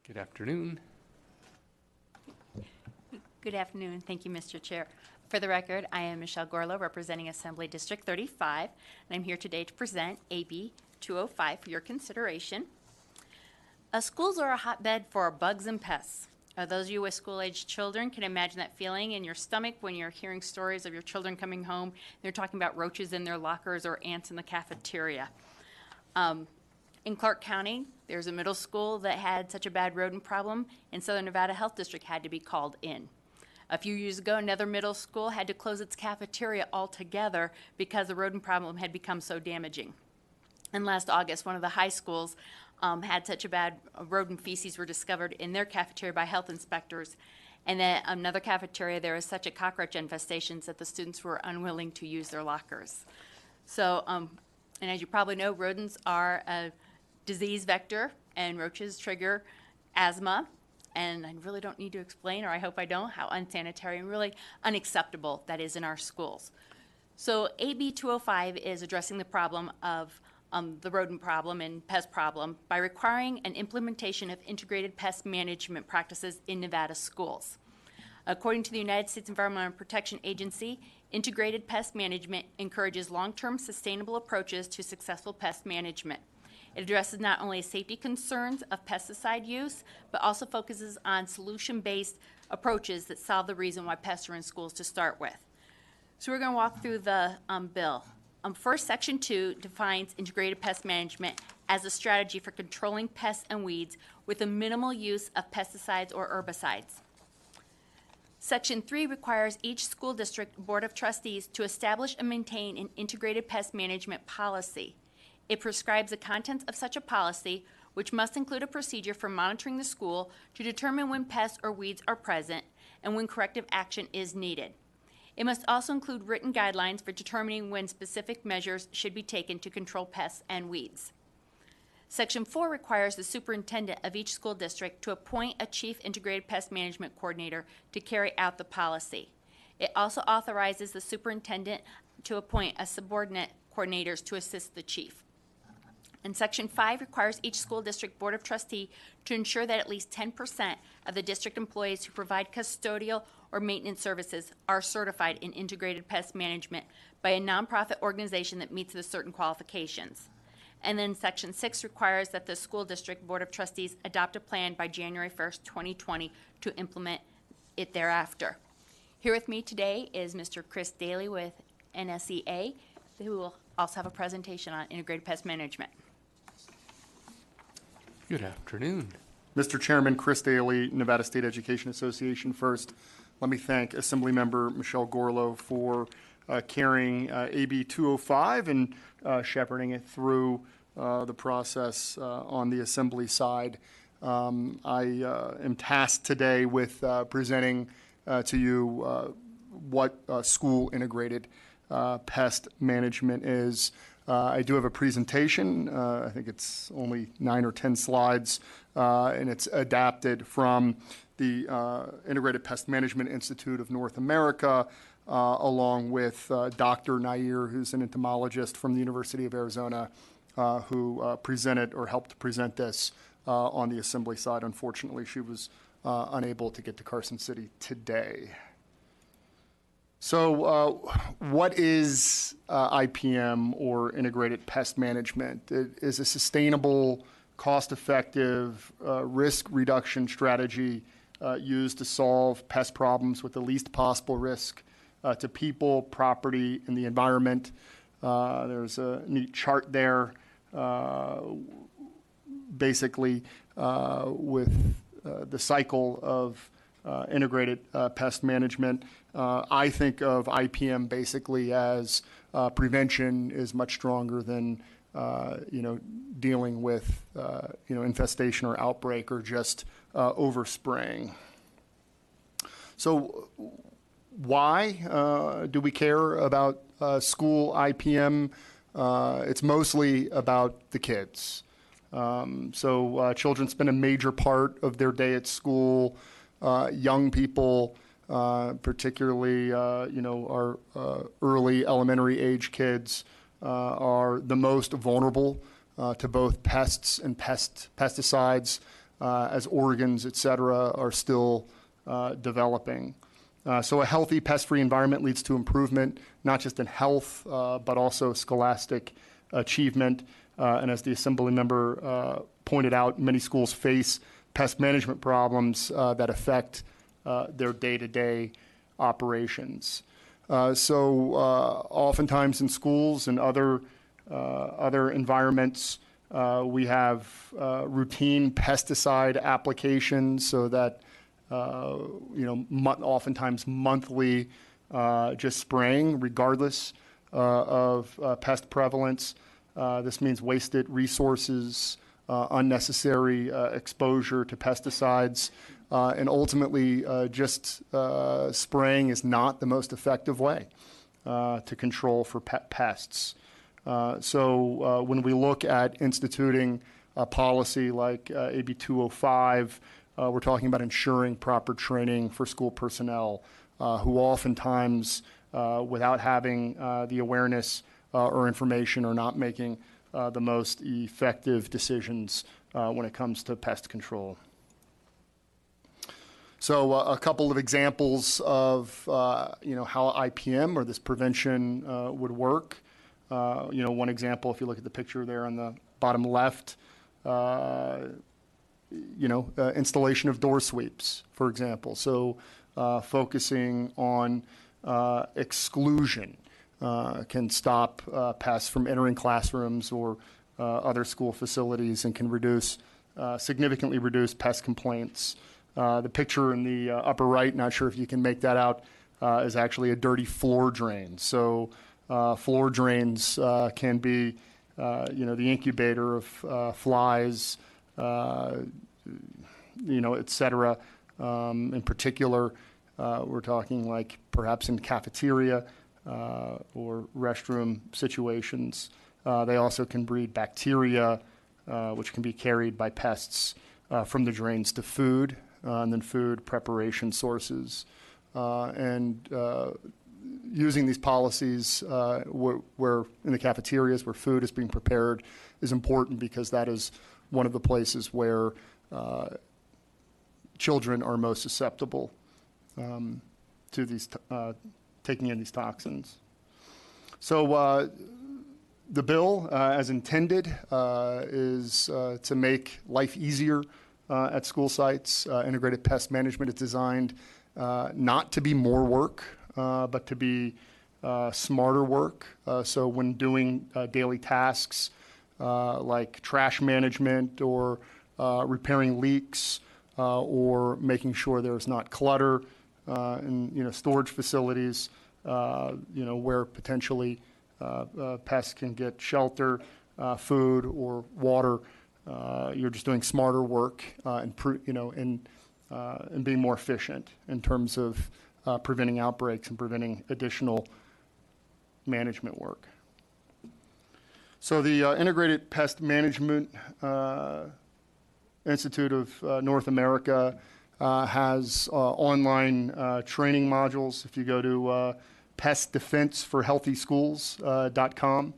Good afternoon. Good afternoon. Thank you, Mr. Chair. For the record, I am Michelle Gorlow, representing Assembly District 35, and I'm here today to present AB 205 for your consideration. Schools are a hotbed for bugs and pests. Those of you with school-aged children can imagine that feeling in your stomach when you're hearing stories of your children coming home. They're talking about roaches in their lockers or ants in the cafeteria. In Clark County, there's a middle school that had such a bad rodent problem, and Southern Nevada Health District had to be called in. A few years ago, another middle school had to close its cafeteria altogether because the rodent problem had become so damaging. And last August, one of the high schools had such a bad rodent feces were discovered in their cafeteria by health inspectors. And then another cafeteria, there was such a cockroach infestation that the students were unwilling to use their lockers. So, and as you probably know, rodents are a disease vector, and roaches trigger asthma. And I really don't need to explain, or I hope I don't, how unsanitary and really unacceptable that is in our schools. So AB 205 is addressing the problem of the rodent problem and pest problem by requiring an implementation of integrated pest management practices in Nevada schools. According to the United States Environmental Protection Agency, integrated pest management encourages long-term sustainable approaches to successful pest management. It addresses not only safety concerns of pesticide use, but also focuses on solution-based approaches that solve the reason why pests are in schools to start with. So we're going to walk through the bill. First, Section 2 defines integrated pest management as a strategy for controlling pests and weeds with a minimal use of pesticides or herbicides. Section 3 requires each school district board of trustees to establish and maintain an integrated pest management policy. It prescribes the contents of such a policy, which must include a procedure for monitoring the school to determine when pests or weeds are present and when corrective action is needed. It must also include written guidelines for determining when specific measures should be taken to control pests and weeds. Section 4 requires the superintendent of each school district to appoint a chief integrated pest management coordinator to carry out the policy. It also authorizes the superintendent to appoint a subordinate coordinators to assist the chief. And Section 5 requires each school district board of trustee to ensure that at least 10% of the district employees who provide custodial or maintenance services are certified in integrated pest management by a nonprofit organization that meets the certain qualifications. And then Section 6 requires that the school district board of trustees adopt a plan by January 1st, 2020 to implement it thereafter. Here with me today is Mr. Chris Daly with NSEA, who will also have a presentation on integrated pest management. Good afternoon. Mr. Chairman, Chris Daly, Nevada State Education Association. First, let me thank Assemblymember Michelle Gorlow for carrying AB 205 and shepherding it through the process on the Assembly side. I am tasked today with presenting to you what school integrated pest management is. I do have a presentation. I think it's only 9 or 10 slides, and it's adapted from the Integrated Pest Management Institute of North America, along with Dr. Nair, who's an entomologist from the University of Arizona, who presented or helped present this on the Assembly side. Unfortunately, she was unable to get to Carson City today. So what is IPM, or integrated pest management? It is a sustainable, cost-effective risk reduction strategy used to solve pest problems with the least possible risk to people, property, and the environment. There's a neat chart there, basically with the cycle of integrated pest management. I think of IPM basically as prevention is much stronger than dealing with infestation or outbreak or just overspraying. So why do we care about school IPM? It's mostly about the kids. So children spend a major part of their day at school. Young people, particularly our early elementary age kids, are the most vulnerable to both pests and pesticides. as organs, et cetera, are still developing. So a healthy pest-free environment leads to improvement, not just in health, but also scholastic achievement. And as the Assembly member pointed out, many schools face pest management problems that affect their day-to-day operations. So oftentimes in schools and other environments, we have routine pesticide applications so that oftentimes monthly just spraying regardless of pest prevalence. This means wasted resources, unnecessary exposure to pesticides, and ultimately just spraying is not the most effective way to control for pests. So when we look at instituting a policy like AB205, we're talking about ensuring proper training for school personnel who oftentimes, without having the awareness or information, are not making the most effective decisions when it comes to pest control. So a couple of examples of how IPM or this prevention would work. One example, if you look at the picture there on the bottom left, installation of door sweeps, for example. So focusing on exclusion can stop pests from entering classrooms or other school facilities and can significantly reduce pest complaints. The picture in the upper right, not sure if you can make that out, is actually a dirty floor drain. So floor drains can be, the incubator of flies, et cetera. In particular, we're talking like perhaps in cafeteria or restroom situations. They also can breed bacteria, which can be carried by pests from the drains to food, and then food preparation sources. And using these policies where in the cafeterias where food is being prepared is important because that is one of the places where children are most susceptible to these taking in these toxins. So the bill, as intended, is to make life easier at school sites. Integrated pest management is designed not to be more work, but to be smarter work. So when doing daily tasks like trash management or repairing leaks or making sure there's not clutter in storage facilities, where potentially pests can get shelter, food, or water. You're just doing smarter work and being more efficient in terms of preventing outbreaks and preventing additional management work. So the Integrated Pest Management Institute of North America has online training modules. If you go to pestdefenseforhealthyschools.com,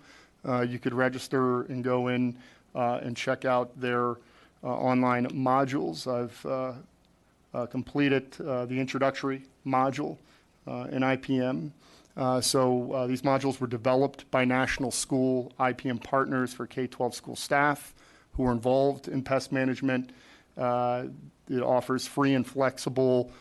you could register and go in and check out their online modules. I've completed the introductory module in IPM. So these modules were developed by national school IPM partners for K-12 school staff who are involved in pest management. It offers free and flexible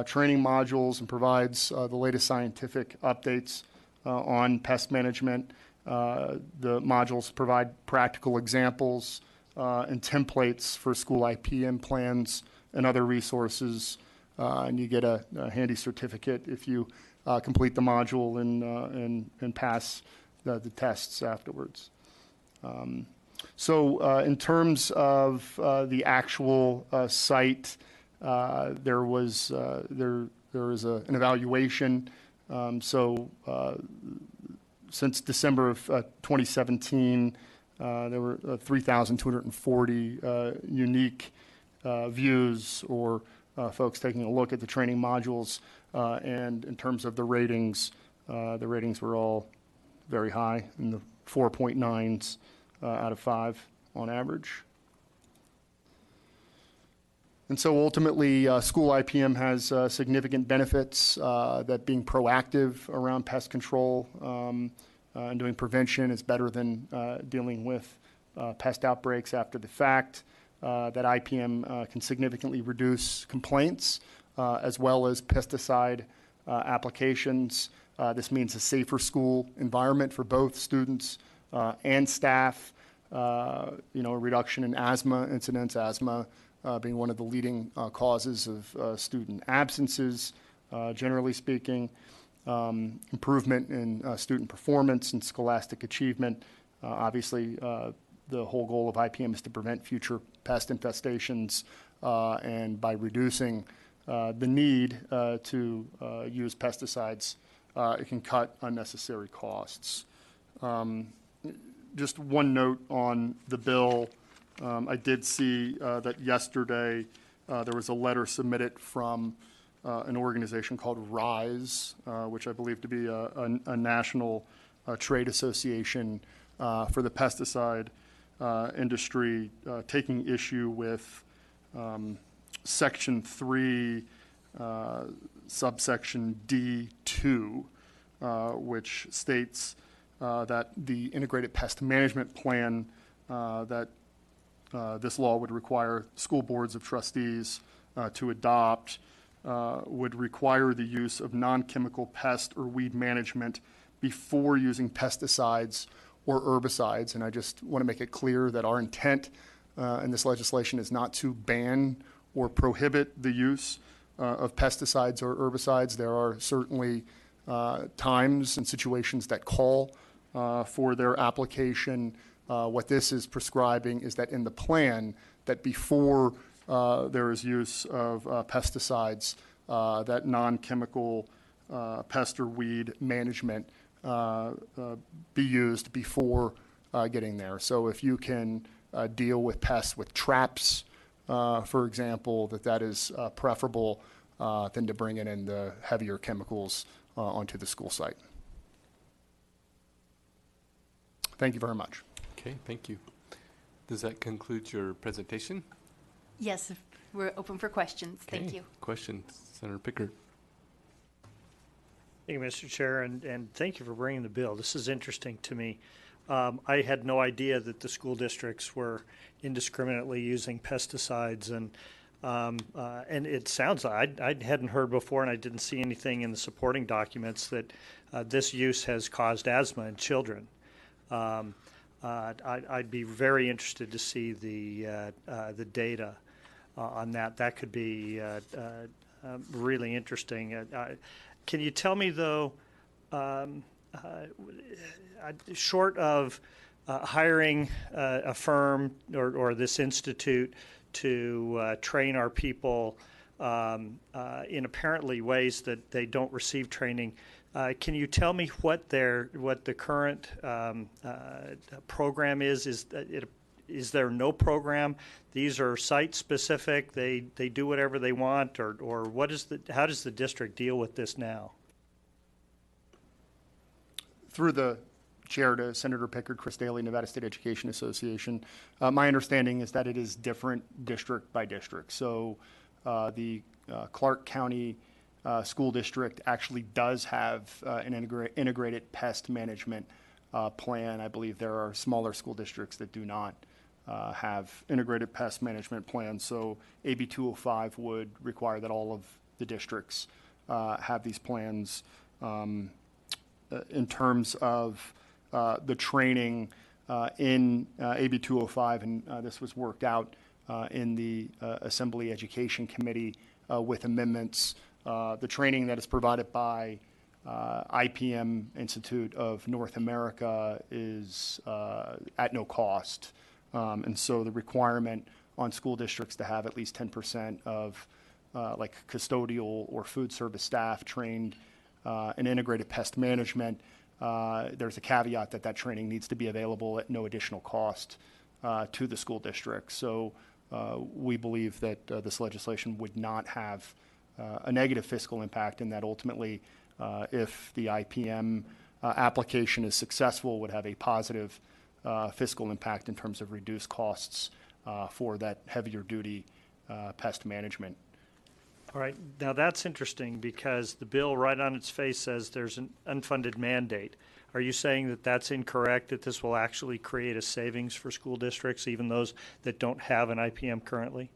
training modules and provides the latest scientific updates on pest management. The modules provide practical examples and templates for school IPM plans and other resources, and you get a handy certificate if you complete the module and pass the tests afterwards. So in terms of the actual site, there was an evaluation. Since December of 2017, there were 3,240 unique views or folks taking a look at the training modules. And in terms of the ratings were all very high in the 4.9s out of 5 on average. And so ultimately, school IPM has significant benefits, that being proactive around pest control and doing prevention is better than dealing with pest outbreaks after the fact. That IPM can significantly reduce complaints as well as pesticide applications. This means a safer school environment for both students and staff. A reduction in asthma incidents, asthma being one of the leading causes of student absences, generally speaking. Improvement in student performance and scholastic achievement. Obviously, the whole goal of IPM is to prevent future pest infestations, and by reducing the need to use pesticides, it can cut unnecessary costs. Just one note on the bill. I did see that yesterday there was a letter submitted from an organization called RISE, which I believe to be a national trade association for the pesticide industry, taking issue with Section 3, subsection D2, which states that the integrated pest management plan that this law would require school boards of trustees to adopt would require the use of non-chemical pest or weed management before using pesticides or herbicides. And I just want to make it clear that our intent in this legislation is not to ban or prohibit the use of pesticides or herbicides. There are certainly times and situations that call for their application. What this is prescribing is that in the plan, that before there is use of pesticides, that non-chemical pest or weed management be used before getting there. So if you can deal with pests with traps, for example, that is preferable than to bring in the heavier chemicals onto the school site. Thank you very much. Okay, thank you. Does that conclude your presentation? Yes, we're open for questions. Thank Okay, you. questions, Senator Pickard. Thank you, Mr. Chair, and thank you for bringing the bill. This is interesting to me. I had no idea that the school districts were indiscriminately using pesticides, and it sounds like I hadn't heard before, and I didn't see anything in the supporting documents that this use has caused asthma in children. I'd be very interested to see the data on that. That could be really interesting. Can you tell me, though, short of hiring a firm or this institute to train our people in apparently ways that they don't receive training, can you tell me what the current program is? Is there no program? These are site specific. They do whatever they want, or how does the district deal with this now? Through the chair to Senator Pickard, Chris Daly, Nevada State Education Association, my understanding is that it is different district by district. So the Clark County School District actually does have an integrated pest management plan. I believe there are smaller school districts that do not have integrated pest management plans. So AB205 would require that all of the districts have these plans. In terms of the training in AB205, and this was worked out in the Assembly Education Committee with amendments. The training that is provided by IPM Institute of North America is at no cost. And so the requirement on school districts to have at least 10% of like custodial or food service staff trained in integrated pest management, there's a caveat that training needs to be available at no additional cost to the school district. So we believe that this legislation would not have a negative fiscal impact, and that ultimately, if the IPM application is successful, would have a positive fiscal impact in terms of reduced costs for that heavier duty pest management. All right, now that's interesting because the bill right on its face says there's an unfunded mandate. Are you saying that that's incorrect, that this will actually create a savings for school districts, even those that don't have an IPM currently?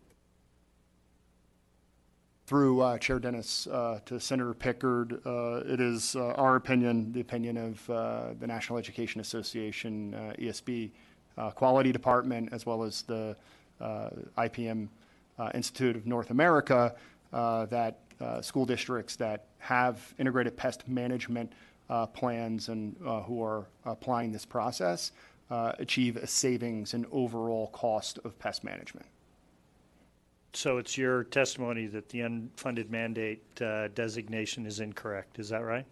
Through Chair Dennis to Senator Pickard, it is our opinion, the opinion of the National Education Association, ESB Quality Department, as well as the IPM Institute of North America, that school districts that have integrated pest management plans and who are applying this process achieve a savings in overall cost of pest management. So it's your testimony that the unfunded mandate designation is incorrect, is that right?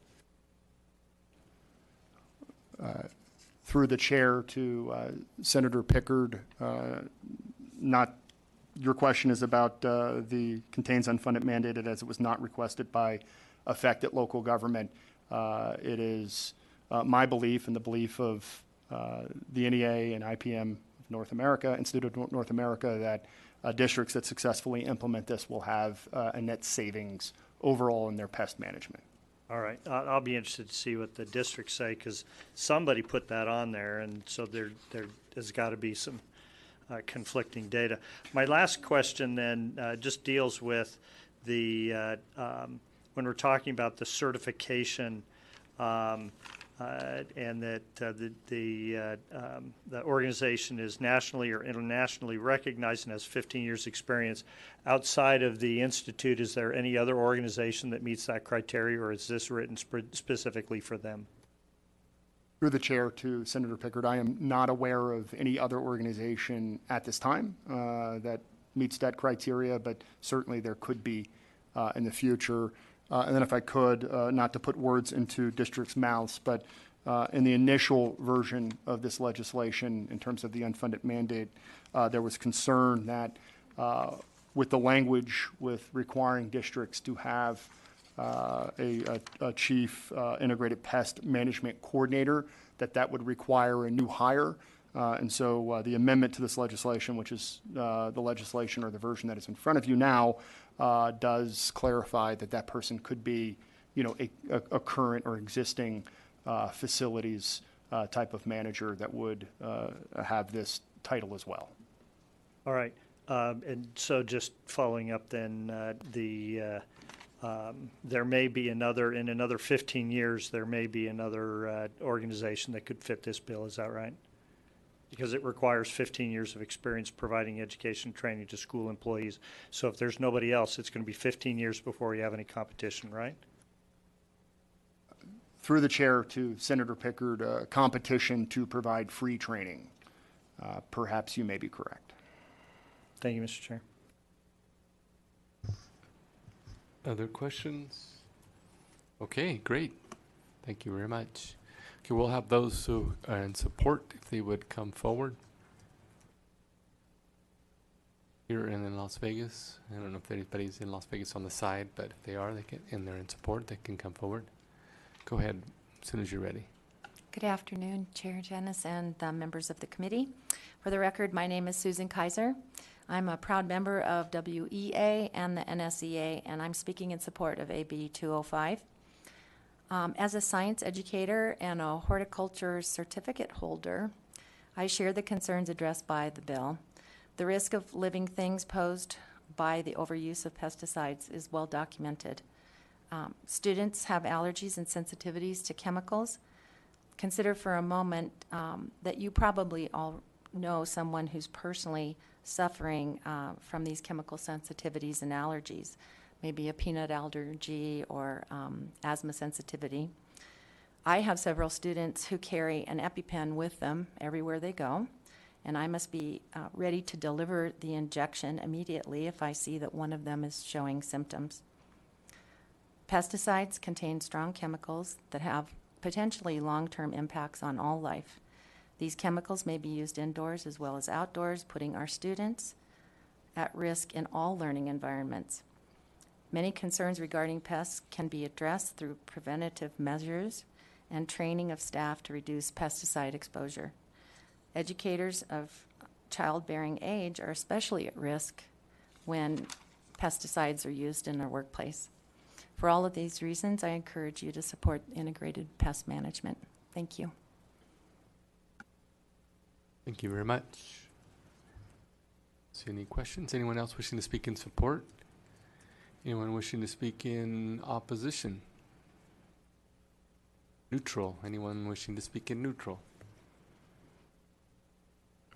Through the chair to Senator Pickard, not, your question is about the contains unfunded mandated as it was not requested by affected local government. It is my belief and the belief of the NEA and IPM of North America, Institute of North America, that districts that successfully implement this will have a net savings overall in their pest management. All right, I'll be interested to see what the districts say because somebody put that on there, and so there's got to be some conflicting data. My last question then just deals with the when we're talking about the certification and that the organization is nationally or internationally recognized and has 15 years experience. Outside of the Institute, is there any other organization that meets that criteria, or is this written specifically for them? Through the chair to Senator Pickard, I am not aware of any other organization at this time that meets that criteria, but certainly there could be in the future. And then if I could, not to put words into districts' mouths, but in the initial version of this legislation, in terms of the unfunded mandate, there was concern that with the language with requiring districts to have a chief integrated pest management coordinator, that would require a new hire. And so the amendment to this legislation, which is the legislation or the version that is in front of you now, does clarify that person could be, a current or existing facilities type of manager that would have this title as well. All right, and so just following up then, there may be another, in another 15 years, there may be another organization that could fit this bill, is that right? Because it requires 15 years of experience providing education and training to school employees. So if there's nobody else, it's going to be 15 years before you have any competition, right? Through the chair to Senator Pickard, competition to provide free training. Perhaps you may be correct. Thank you, Mr. Chair. Other questions? Okay, great. Thank you very much. Okay, we'll have those who are in support, if they would come forward. Here and in Las Vegas. I don't know if anybody's in Las Vegas on the side, but if they are, they can, and they're in support, they can come forward. Go ahead as soon as you're ready. Good afternoon, Chair Janice and members of the committee. For the record, my name is Susan Kaiser. I'm a proud member of WEA and the NSEA, and I'm speaking in support of AB205. As a science educator and a horticulture certificate holder, I share the concerns addressed by the bill. The risk of living things posed by the overuse of pesticides is well documented. Students have allergies and sensitivities to chemicals. Consider for a moment that you probably all know someone who's personally suffering from these chemical sensitivities and allergies. Maybe a peanut allergy or asthma sensitivity. I have several students who carry an EpiPen with them everywhere they go, and I must be ready to deliver the injection immediately if I see that one of them is showing symptoms. Pesticides contain strong chemicals that have potentially long-term impacts on all life. These chemicals may be used indoors as well as outdoors, putting our students at risk in all learning environments. Many concerns regarding pests can be addressed through preventative measures and training of staff to reduce pesticide exposure. Educators of childbearing age are especially at risk when pesticides are used in our workplace. For all of these reasons, I encourage you to support integrated pest management. Thank you. Thank you very much. See any questions? Anyone else wishing to speak in support? Anyone wishing to speak in opposition? Neutral. Anyone wishing to speak in neutral?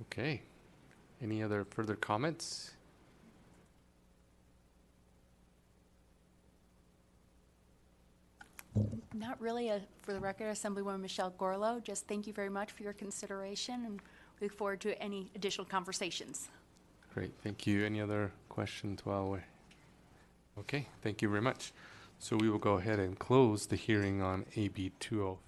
Okay. Any other further comments? Not really. For the record, Assemblywoman Michelle Gorlow, just thank you very much for your consideration, and we look forward to any additional conversations. Great, thank you. Any other questions while we're... Okay, thank you very much. So we will go ahead and close the hearing on AB 205.